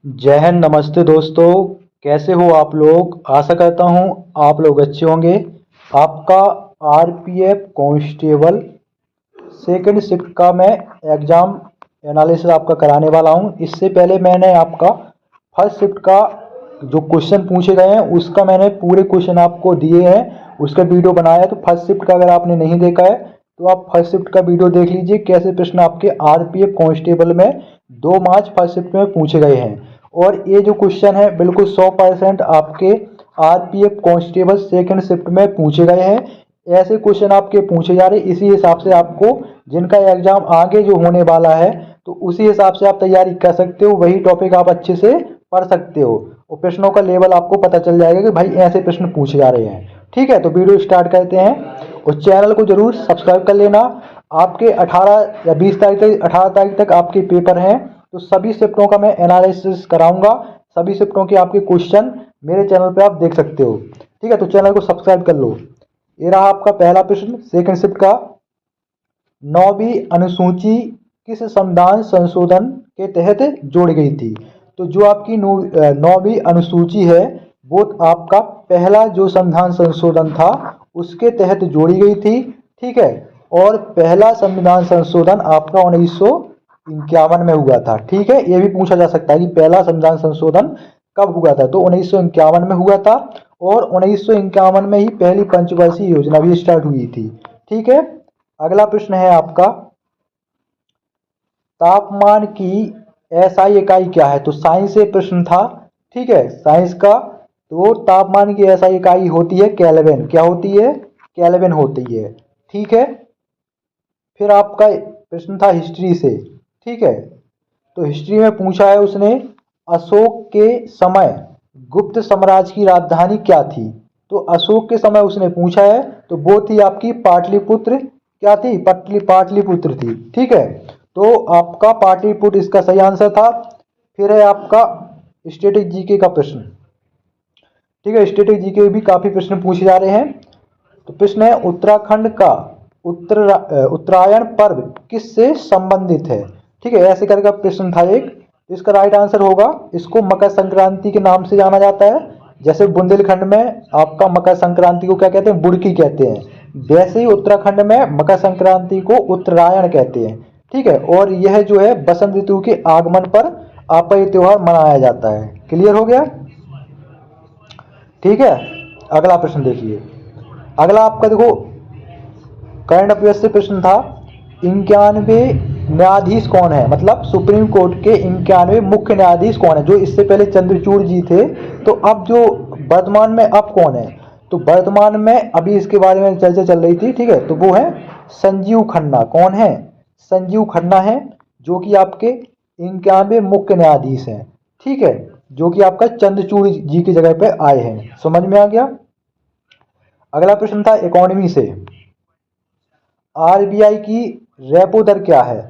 जय हिंद। नमस्ते दोस्तों, कैसे हो आप लोग। आशा करता हूँ आप लोग अच्छे होंगे। आपका आरपीएफ कांस्टेबल सेकंड शिफ्ट का मैं एग्ज़ाम एनालिसिस आपका कराने वाला हूँ। इससे पहले मैंने आपका फर्स्ट शिफ्ट का जो क्वेश्चन पूछे गए हैं उसका मैंने पूरे क्वेश्चन आपको दिए हैं, उसका वीडियो बनाया है। तो फर्स्ट शिफ्ट का अगर आपने नहीं देखा है तो आप फर्स्ट शिफ्ट का वीडियो देख लीजिए, कैसे प्रश्न आपके आरपीएफ कांस्टेबल में 2 मार्च फर्स्ट शिफ्ट में पूछे गए हैं। और ये जो क्वेश्चन है बिल्कुल 100% आपके आरपीएफ कांस्टेबल सेकंड शिफ्ट में पूछे गए हैं। ऐसे क्वेश्चन आपके पूछे जा रहे हैं। इसी हिसाब से आपको जिनका एग्जाम आगे जो होने वाला है तो उसी हिसाब से आप तैयारी कर सकते हो, वही टॉपिक आप अच्छे से पढ़ सकते हो और प्रश्नों का लेवल आपको पता चल जाएगा कि भाई ऐसे प्रश्न पूछे जा रहे हैं। ठीक है, तो वीडियो स्टार्ट करते हैं और चैनल को जरूर सब्सक्राइब कर लेना। आपके 18 या 20 तारीख तक 18 तारीख तक आपके पेपर हैं, तो सभी शिफ्टों का मैं एनालिसिस कराऊंगा। सभी शिफ्टों के आपके क्वेश्चन मेरे चैनल पे आप देख सकते हो। ठीक है, तो चैनल को सब्सक्राइब कर लो। ये रहा आपका पहला प्रश्न सेकंड शिफ्ट का। 9वीं अनुसूची किस संविधान संशोधन के तहत जोड़ी गई थी। तो जो आपकी 9वीं अनुसूची है वो आपका पहला जो संविधान संशोधन था उसके तहत जोड़ी गई थी। ठीक है, और पहला संविधान संशोधन आपका 1951 में हुआ था। ठीक है, ये भी पूछा जा सकता है कि पहला संविधान संशोधन कब हुआ था, तो 1951 में हुआ था। और 1951 में ही पहली पंचवर्षीय योजना भी स्टार्ट हुई थी। ठीक है, अगला प्रश्न है आपका तापमान की एसआई इकाई क्या है। तो साइंस से प्रश्न था। ठीक है, साइंस का। तो तापमान की एसआई इकाई होती है केल्विन। क्या होती है? केल्विन होती है। ठीक है, फिर आपका प्रश्न था हिस्ट्री से। ठीक है, तो हिस्ट्री में पूछा है उसने अशोक के समय गुप्त साम्राज्य की राजधानी क्या थी। तो अशोक के समय उसने पूछा है, तो वो थी आपकी पाटलिपुत्र। क्या थी? पाटलिपुत्र थी। ठीक है, तो आपका पाटलिपुत्र इसका सही आंसर था। फिर है आपका स्टैटिक जीके का प्रश्न। ठीक है, स्टैटिक जीके भी काफी प्रश्न पूछे जा रहे हैं। तो प्रश्न है उत्तराखंड का उत्तरायण पर्व किससे संबंधित है। ठीक है, ऐसे करके प्रश्न था एक। इसका राइट आंसर होगा, इसको मकर संक्रांति के नाम से जाना जाता है। जैसे बुंदेलखंड में आपका मकर संक्रांति को क्या कहते हैं? बुड़की कहते हैं। वैसे ही उत्तराखंड में मकर संक्रांति को उत्तरायण कहते हैं। ठीक है, और यह जो है बसंत ऋतु के आगमन पर आपका ये त्योहार मनाया जाता है। क्लियर हो गया? ठीक है, अगला प्रश्न देखिए। अगला आपका देखो करंट अफेयर्स से प्रश्न था 91 न्यायाधीश कौन है। मतलब सुप्रीम कोर्ट के 91 मुख्य न्यायाधीश कौन है। जो इससे पहले चंद्रचूड़ जी थे, तो अब जो वर्तमान में अब कौन है। तो वर्तमान में अभी इसके बारे में चर्चा चल रही थी। ठीक है, तो वो है संजीव खन्ना। कौन है? संजीव खन्ना है, जो कि आपके 91 मुख्य न्यायाधीश हैं। ठीक है, जो कि आपका चंद्रचूड़ जी की जगह पे आए हैं। समझ में आ गया? अगला प्रश्न था इकोनॉमी से। आरबीआई की रेपो दर क्या है।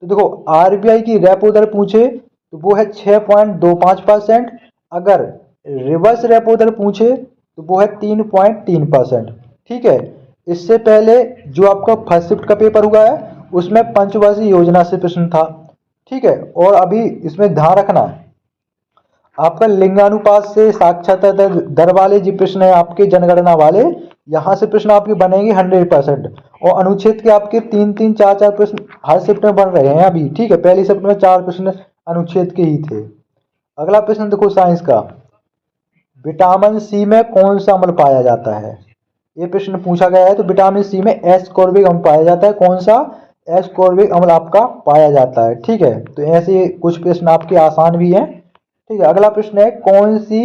तो देखो आरबीआई की रेपो दर पूछे तो वो है 6.25%। अगर रिवर्स रेपो दर पूछे तो वो है 3.3%। ठीक है, इससे पहले जो आपका फर्स्ट शिफ्ट का पेपर हुआ है उसमें पंचवर्षीय योजना से प्रश्न था। ठीक है, और अभी इसमें ध्यान रखना आपका लिंगानुपात से साक्षरता दर वाले जो प्रश्न है आपके जनगणना वाले, यहाँ से प्रश्न आपके बनेंगे 100%। और अनुच्छेद के आपके 3-3, 4-4 प्रश्न हर शिफ्ट में बन रहे हैं अभी। ठीक है, पहली शिफ्ट में 4 प्रश्न अनुच्छेद के ही थे। अगला प्रश्न देखो साइंस का। विटामिन सी में कौन सा अम्ल पाया जाता है। ये प्रश्न पूछा गया है। तो विटामिन सी में एस्कॉर्बिक अम्ल पाया जाता है। कौन सा? एस्कॉर्बिक अम्ल आपका पाया जाता है। ठीक है, तो ऐसे कुछ प्रश्न आपके आसान भी हैं। ठीक है, अगला प्रश्न है कौन सी,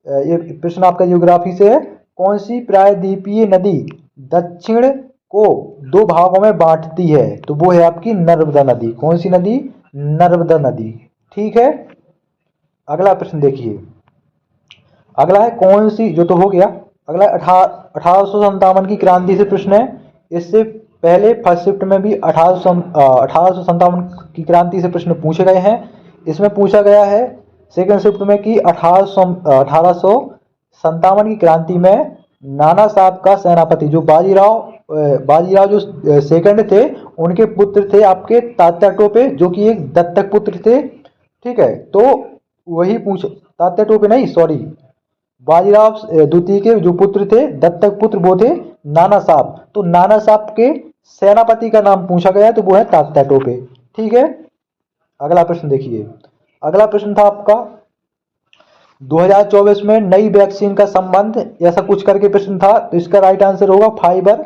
ये प्रश्न आपका ज्योग्राफी से है, कौन सी प्रायद्वीपीय नदी दक्षिण को 2 भागों में बांटती है। तो वो है आपकी नर्मदा नदी। कौन सी नदी? नर्मदा नदी। ठीक है, अगला प्रश्न देखिए। अगला है कौन सी, जो तो हो गया। अगला 1857 की क्रांति से प्रश्न है। इससे पहले फर्स्ट शिफ्ट में भी 1857 की क्रांति से प्रश्न पूछे गए हैं। इसमें पूछा गया है सेकंड शिफ्ट में कि 1857 की क्रांति में नाना साहब का सेनापति जो बाजीराव जो सेकंड थे, उनके पुत्र थे आपके तात्या टोपे, जो कि एक दत्तक पुत्र थे। ठीक है, तो वही पूछ, तात्या टोपे नहीं, सॉरी, बाजीराव द्वितीय के जो पुत्र थे, दत्तक पुत्र, वो थे नाना साहब। तो नाना साहब के सेनापति का नाम पूछा गया, तो वो है तात्या टोपे। ठीक है, अगला प्रश्न देखिए। अगला प्रश्न था आपका 2024 में नई वैक्सीन का संबंध, ऐसा कुछ करके प्रश्न था। तो इसका राइट आंसर होगा फाइबर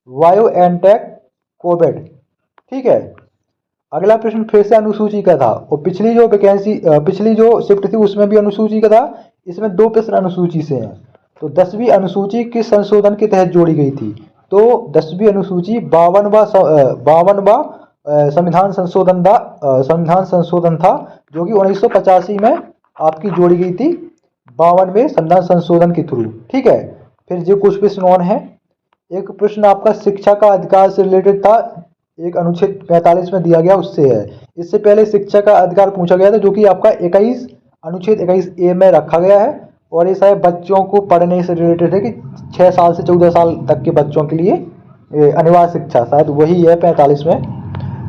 बायोएनटेक कोविड। ठीक है, अगला प्रश्न फिर से अनुसूची का था, और पिछली जो वैकेंसी, पिछली जो शिफ्ट थी उसमें भी अनुसूची का था। इसमें दो प्रश्न अनुसूची से हैं। तो 10वीं अनुसूची किस संशोधन के तहत जोड़ी गई थी? तो 10वीं अनुसूची 52वां संविधान संशोधन था, जो कि 1985 में आपकी जोड़ी गई थी, 52वें संविधान संशोधन के थ्रू। ठीक है, फिर जो कुछ प्रश्न और हैं, एक प्रश्न आपका शिक्षा का अधिकार से रिलेटेड था, एक अनुच्छेद 45 में दिया गया उससे है। इससे पहले शिक्षा का अधिकार पूछा गया था, जो कि आपका अनुच्छेद 21A में रखा गया है, और ये शायद बच्चों को पढ़ने से रिलेटेड है कि 6 साल से 14 साल तक के बच्चों के लिए अनिवार्य शिक्षा, शायद वही है 45 में।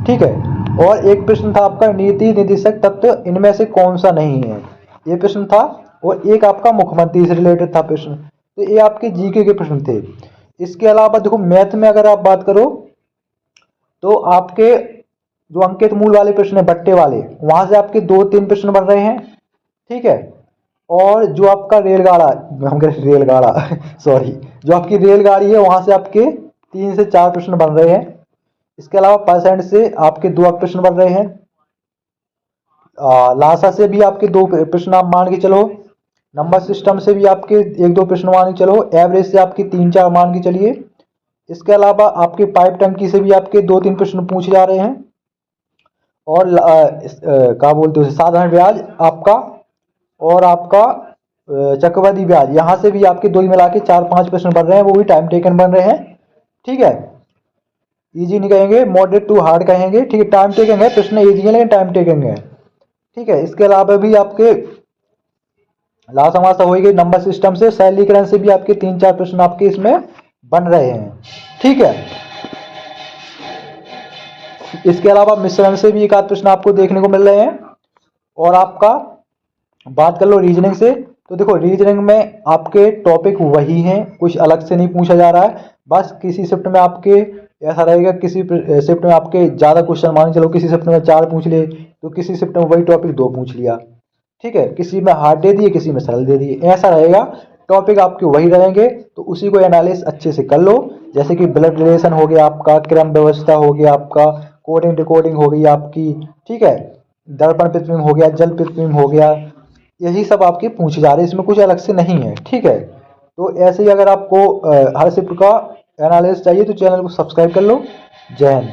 ठीक है, और एक प्रश्न था आपका नीति निर्देशक तत्व इनमें से कौन सा नहीं है, ये प्रश्न था। और एक आपका मुख्यमंत्री से रिलेटेड था प्रश्न। तो ये आपके जीके के प्रश्न थे। इसके अलावा देखो, मैथ में अगर आप बात करो तो आपके जो अंकित मूल वाले प्रश्न है, बट्टे वाले, वहां से आपके 2-3 प्रश्न बन रहे हैं। ठीक है, और जो आपका रेलगाड़ा, हम कह रहे रेलगाड़ा सॉरी, जो आपकी रेलगाड़ी है, वहां से आपके 3 से 4 प्रश्न बन रहे हैं। इसके अलावा परसेंट से आपके 2 प्रश्न बन रहे हैं। लासा से भी आपके 2 प्रश्न आप मान के चलो। नंबर सिस्टम से भी आपके 1-2 प्रश्न मान के चलो। एवरेज से आपके 3-4 मान के चलिए। इसके अलावा आपके पाइप टंकी से भी आपके 2-3 प्रश्न पूछे जा रहे हैं। और क्या बोलते हो, साधारण ब्याज आपका, और आपका चक्रवृद्धि ब्याज, यहाँ से भी आपके 2 ही मिला के 4-5 प्रश्न बन रहे हैं, वो भी टाइम टेकन बन रहे हैं। ठीक है, इजी नहीं कहेंगे, मॉडरेट टू हार्ड कहेंगे। ठीक है, टाइम टेकिंग है, प्रश्न इजी है लेकिन टाइम टेकिंग है। ठीक है, इसके अलावा भी आपके लास्ट समास हो गई, नंबर सिस्टम से, सरलीकरण से भी आपके 3-4 प्रश्न आपके इसमें बन रहे हैं। ठीक है, इसके अलावा मिश्रण से भी 1-8 प्रश्न आपको देखने को मिल रहे हैं। और आपका बात कर लो रीजनिंग से, तो देखो रीजनिंग में आपके टॉपिक वही हैं, कुछ अलग से नहीं पूछा जा रहा है। बस किसी शिफ्ट में आपके ऐसा रहेगा, किसी शिफ्ट में आपके ज़्यादा क्वेश्चन मान चलो, किसी शिफ्ट में 4 पूछ लिए, तो किसी शिफ्ट में वही टॉपिक 2 पूछ लिया। ठीक है, किसी में हार्ड दे दिए, किसी में सरल दे दिए, ऐसा रहेगा। टॉपिक आपके वही रहेंगे, तो उसी को एनालिसिस अच्छे से कर लो। जैसे कि ब्लड रिलेशन हो गया आपका, क्रम व्यवस्था हो गया आपका, कोडिंग डिकोडिंग हो गई आपकी। ठीक है, दर्पण प्रतिबिंब हो गया, जल प्रतिबिंब हो गया, यही सब आपके पूछे जा रहे हैं, इसमें कुछ अलग से नहीं है। ठीक है, तो ऐसे ही अगर आपको हर शिफ्ट का एनालिसिस चाहिए तो चैनल को सब्सक्राइब कर लो। जय हिंद।